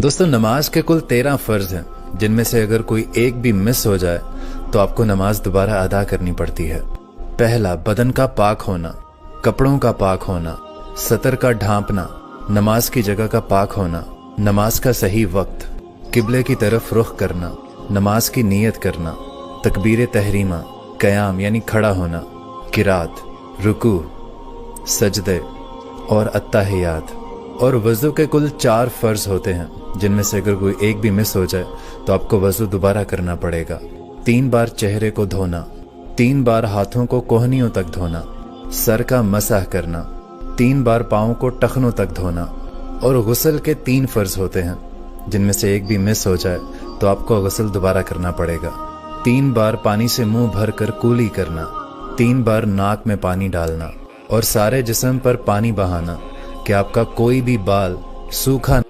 दोस्तों, नमाज के कुल 13 फ़र्ज हैं, जिनमें से अगर कोई एक भी मिस हो जाए तो आपको नमाज दोबारा अदा करनी पड़ती है। पहला, बदन का पाक होना, कपड़ों का पाक होना, सतर का ढांपना, नमाज की जगह का पाक होना, नमाज का सही वक्त, किबले की तरफ रुख करना, नमाज की नीयत करना, तकबीर तहरीमा, क़याम यानी खड़ा होना, किरात, रुकू, सजदे और अत्ताहियात। और वज़ू के कुल 4 फ़र्ज होते हैं, जिनमें से अगर कोई एक भी मिस हो जाए तो आपको वज़ू दोबारा करना पड़ेगा। 3 बार चेहरे को धोना, 3 बार हाथों को कोहनियों तक धोना, सर का मसाह करना, 3 बार पाँव को टखनों तक धोना। और गुस्ल के 3 फ़र्ज होते हैं, जिनमें से एक भी मिस हो जाए तो आपको गुस्ल दोबारा करना पड़ेगा। 3 बार पानी से मुंह भर कर कूली करना, 3 बार नाक में पानी डालना और सारे जिस्म पर पानी बहाना कि आपका कोई भी बाल सूखा